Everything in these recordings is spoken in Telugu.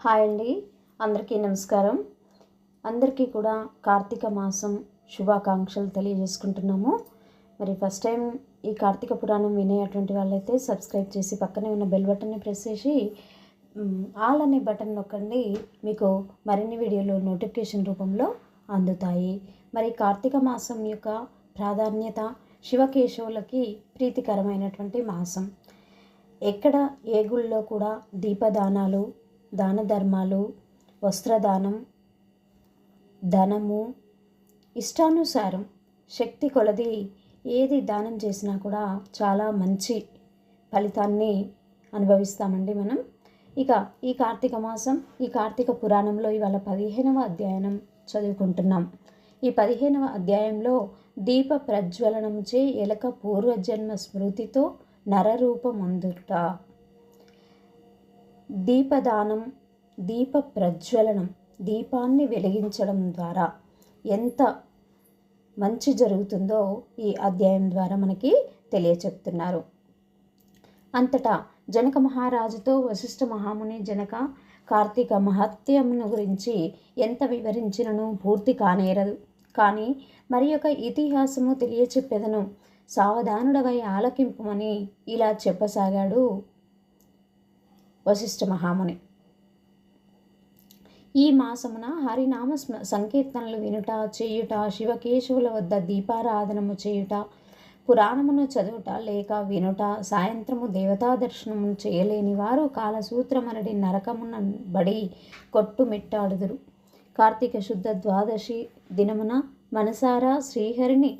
హాయ్ అండి, అందరికీ నమస్కారం. అందరికీ కూడా కార్తీక మాసం శుభాకాంక్షలు తెలియజేసుకుంటున్నాము. మరి ఫస్ట్ టైం ఈ కార్తీక పురాణం వినేటువంటి వాళ్ళైతే సబ్స్క్రైబ్ చేసి పక్కనే ఉన్న బెల్ బటన్ని ప్రెస్ చేసి ఆల్ అనే బటన్ నొక్కండి. మీకు మరిన్ని వీడియోలు నోటిఫికేషన్ రూపంలో అందుతాయి. మరి కార్తీక మాసం యొక్క ప్రాధాన్యత, శివకేశవులకి ప్రీతికరమైనటువంటి మాసం. ఎక్కడ ఏ గుళ్ళో కూడా దీపదానాలు, దాన ధర్మాలు, వస్త్రదానం, ధనము, ఇష్టానుసారం శక్తి కొలది ఏది దానం చేసినా కూడా చాలా మంచి ఫలితాన్ని అనుభవిస్తామండి మనం. ఇక ఈ కార్తీక మాసం, ఈ కార్తీక పురాణంలో ఇవాళ 15వ అధ్యాయం చదువుకుంటున్నాం. ఈ 15వ అధ్యాయంలో దీప ప్రజ్వలనముచే ఎలక పూర్వజన్మ స్మృతితో నరరూపమందుట. దీపదానం, దీప ప్రజ్వలనం, దీపాన్ని వెలిగించడం ద్వారా ఎంత మంచి జరుగుతుందో ఈ అధ్యాయం ద్వారా మనకి తెలియచెప్తున్నారు. అంతటా జనక మహారాజుతో వశిష్ఠ మహాముని జనక కార్తీక మహత్యమును గురించి ఎంత వివరించినను పూర్తి కానేరదు. కానీ మరి యొక్క ఇతిహాసము తెలియచెప్పెదను, సావధానుడవై ఆలకింపుమని ఇలా చెప్పసాగాడు వశిష్ఠ మహాముని. ఈ మాసమున హరినామ సంకీర్తనలు వినుట, చేయుట, శివకేశవుల వద్ద దీపారాధనము చేయుట, పురాణమును చదువుట లేక వినుట, సాయంత్రము దేవతా దర్శనము చేయలేని వారు కాలసూత్రమనడి నరకమున బడి కొట్టుమిట్టాడుదురు. కార్తీక శుద్ధ ద్వాదశి దినమున మనసారా శ్రీహరిని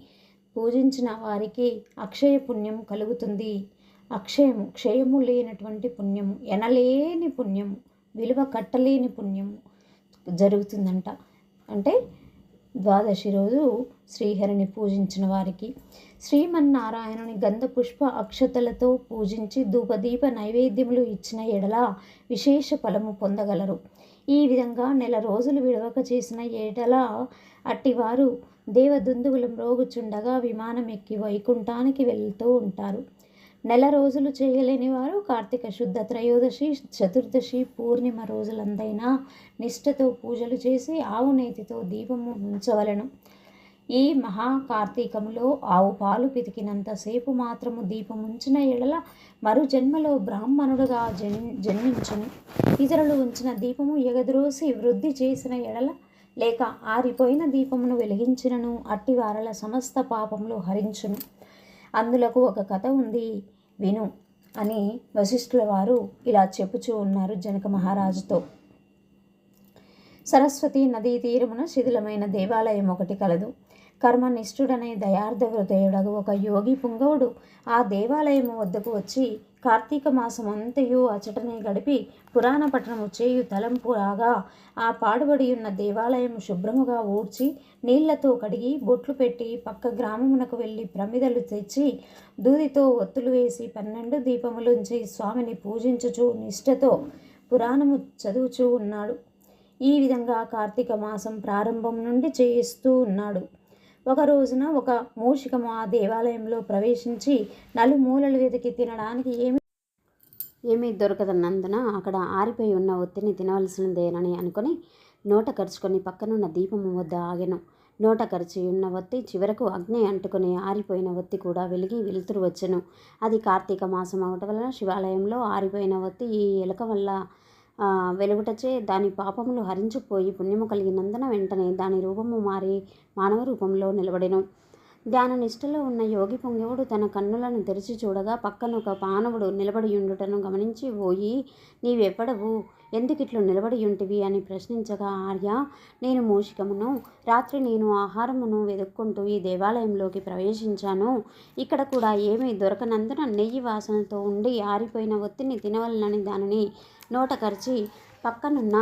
పూజించిన వారికి అక్షయ పుణ్యం కలుగుతుంది. అక్షయము, క్షయము లేనటువంటి పుణ్యము, ఎనలేని పుణ్యము, విలువ కట్టలేని పుణ్యము జరుగుతుందంట. అంటే ద్వాదశి రోజు శ్రీహరిని పూజించిన వారికి శ్రీమన్నారాయణుని గంధ పుష్ప అక్షతలతో పూజించి ధూపదీప నైవేద్యములు ఇచ్చిన ఎడల విశేష ఫలము పొందగలరు. ఈ విధంగా నెల రోజులు విడవక చేసిన ఎడల అట్టివారు దేవదుందువులు మ్రోగుచుండగా విమానం ఎక్కి వైకుంఠానికి వెళ్తూ ఉంటారు. నెల రోజులు చేయలేని వారు కార్తీక శుద్ధ త్రయోదశి, చతుర్దశి, పూర్ణిమ రోజులందైనా నిష్ఠతో పూజలు చేసి ఆవు నేతితో దీపము ఉంచవలను. ఈ మహా కార్తీకములో ఆవు పాలు పితికినంతసేపు మాత్రము దీపముంచిన ఎడల మరు జన్మలో బ్రాహ్మణుడుగా జన్మించును. ఇతరులు ఉంచిన దీపము ఎగద్రోసి వృద్ధి చేసిన ఎడల లేక ఆరిపోయిన దీపమును వెలిగించినను అట్టి వారల సమస్త పాపములు హరించును. అందులకు ఒక కథ ఉంది, విను అని వశిష్ఠుల వారు ఇలా చెప్పుచూ ఉన్నారు జనక మహారాజుతో. సరస్వతి నదీ తీరమున శిథిలమైన దేవాలయం ఒకటి కలదు. కర్మనిష్ఠుడనే దయార్థ హృదయుడగు ఒక యోగి పుంగవుడు ఆ దేవాలయము వద్దకు వచ్చి కార్తీక మాసం అంతయు అచటనే గడిపి పురాణ పఠనము చేయు తలంపు రాగా ఆ పాడుబడి ఉన్న దేవాలయము శుభ్రముగా ఊడ్చి నీళ్లతో కడిగి బొట్లు పెట్టి పక్క గ్రామమునకు వెళ్ళి ప్రమిదలు తెచ్చి దూదితో ఒత్తులు వేసి 12 దీపములుంచి స్వామిని పూజించుచు నిష్ఠతో పురాణము చదువుచూ ఉన్నాడు. ఈ విధంగా కార్తీక మాసం ప్రారంభం నుండి చేయిస్తూ ఉన్నాడు. ఒక రోజున ఒక మూషికము ఆ దేవాలయంలో ప్రవేశించి నలుమూలలు వెతికి తినడానికి ఏమీ దొరకదన్నందున అక్కడ ఆరిపోయి ఉన్న ఒత్తిని తినవలసినదేనని అనుకుని నోట కరుచుకొని పక్కనున్న దీపము వద్ద ఆగెను. నోట కరిచి ఉన్న ఒత్తి చివరకు అగ్ని అంటుకుని ఆరిపోయిన ఒత్తి కూడా వెలిగి వెలుతురు వచ్చెను. అది కార్తీక మాసం అవటం వలన శివాలయంలో ఆరిపోయిన ఒత్తి ఈ ఎలుక వల్ల వెలుగుటచే దాని పాపములు హరించిపోయి పుణ్యము కలిగినందున వెంటనే దాని రూపము మారి మానవ రూపంలో నిలబడెను. ధ్యాన నిష్ఠలో ఉన్న యోగి పుంగవుడు తన కన్నులను తెరిచి చూడగా పక్కన ఒక మానవుడు నిలబడి ఉండుటను గమనించి, ఓయి నీవెవ్వడవు, ఎందుకిట్లు నిలబడి ఉంటివి అని ప్రశ్నించగా, ఆర్య, నేను మూషికమును. రాత్రి నేను ఆహారమును వెతుక్కుంటూ ఈ దేవాలయంలోకి ప్రవేశించాను. ఇక్కడ కూడా ఏమీ దొరకనందున నెయ్యి వాసనతో ఉండి ఆరిపోయిన ఒత్తిని తినవలనని దానిని నోట కరిచి పక్కనున్న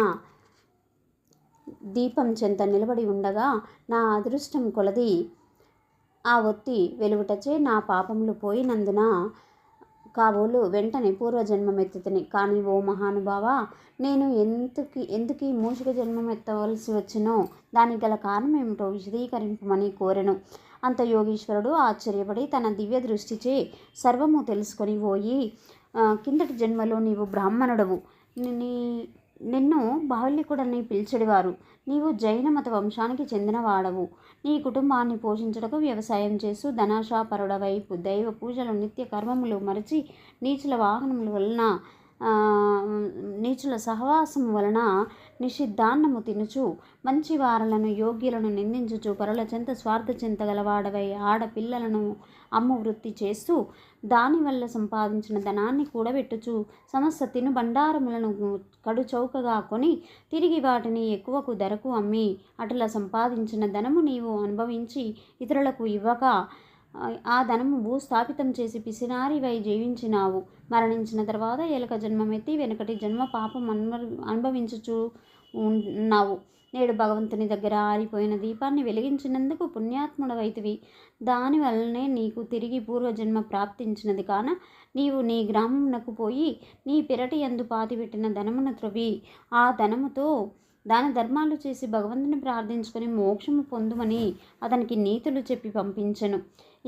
దీపం చెంత నిలబడి ఉండగా నా అదృష్టం కొలది ఆ ఒత్తి వెలుగుటచే నా పాపములు పోయినందున కాబోలు వెంటనే పూర్వజన్మమెత్తుతిని. కానీ ఓ మహానుభావ, నేను ఎందుకు మూషిక జన్మం ఎత్తవలసి వచ్చినో దానికి గల కారణం ఏమిటో విశదీకరింపమని కోరెను. అంత యోగీశ్వరుడు ఆశ్చర్యపడి తన దివ్య దృష్టిచే సర్వము తెలుసుకొని, ఓయి కిందటి జన్మలో నీవు బ్రాహ్మణుడవు, నిన్ను బాహ్లికుడని పిలిచెడివారు. నీవు జైన మత వంశానికి చెందినవాడవు. నీ కుటుంబాన్ని పోషించుటకు వ్యవసాయం చేస్తూ ధనాశాపరుడవై దైవ పూజలు నిత్య కర్మములు మరచి నీచుల వాహనముల వలన నీచుల సహవాసము వలన నిషిద్ధాన్నము తినుచు మంచి వారలను యోగ్యులను నిందించుచు పరుల చెంత స్వార్థ చింత గలవాడవై ఆడపిల్లలను అమ్ము వృత్తి చేస్తూ దానివల్ల సంపాదించిన ధనాన్ని కూడబెట్టుచు సమస్త తినుబండారములను కడు చౌకగా కొని తిరిగి వాటిని ఎక్కువకు ధరకు అమ్మి అటులా సంపాదించిన ధనము నీవు అనుభవించి ఇతరులకు ఇవ్వక ఆ ధనము భూస్థాపితం చేసి పిసినారివై జీవించినావు. మరణించిన తర్వాత ఎలక జన్మమెత్తి వెనుకటి జన్మ పాపం అనుభవించుచు ఉన్నావు. నేడు భగవంతుని దగ్గర ఆరిపోయిన దీపాన్ని వెలిగించినందుకు పుణ్యాత్ముడవైతివి. దానివల్లనే నీకు తిరిగి పూర్వజన్మ ప్రాప్తించినది కాన నీవు నీ గ్రామమునకు పోయి నీ పెరటి యందు పాతిపెట్టిన ధనమును త్రొవి ఆ ధనముతో దాన ధర్మాలు చేసి భగవంతుని ప్రార్థించుకొని మోక్షము పొందుమని అతనికి నీతులు చెప్పి పంపించెను.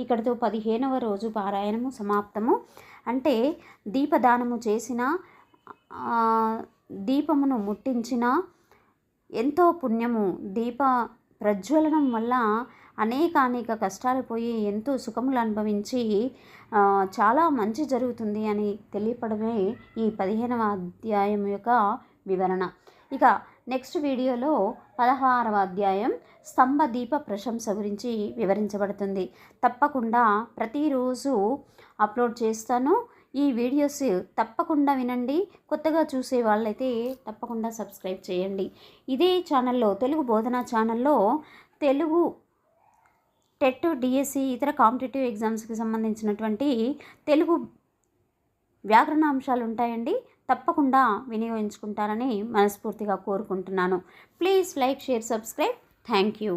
ఇక్కడితో 15వ రోజు పారాయణము సమాప్తము. అంటే దీపదానము చేసిన, దీపమును ముట్టించిన ఎంతో పుణ్యము. దీప ప్రజ్వలనం వల్ల అనేక కష్టాలు పోయి ఎంతో సుఖములు అనుభవించి చాలా మంచి జరుగుతుంది అని తెలియపడమే ఈ 15వ అధ్యాయం యొక్క వివరణ. ఇక నెక్స్ట్ వీడియోలో 16వ అధ్యాయం స్తంభ దీప ప్రశంస గురించి వివరించబడుతుంది. తప్పకుండా ప్రతిరోజు అప్లోడ్ చేస్తాను. ఈ వీడియోస్ తప్పకుండా వినండి. కొత్తగా చూసే వాళ్ళైతే తప్పకుండా సబ్స్క్రైబ్ చేయండి. ఇదే ఛానల్లో, తెలుగు బోధనా ఛానల్లో తెలుగు టెట్, డిఎస్సి ఇతర కాంపిటేటివ్ ఎగ్జామ్స్కి సంబంధించినటువంటి తెలుగు వ్యాకరణాంశాలు ఉంటాయండి. తప్పకుండా వినియోగించుకుంటారని మనస్ఫూర్తిగా కోరుకుంటున్నాను. Please like, share, subscribe. Thank you.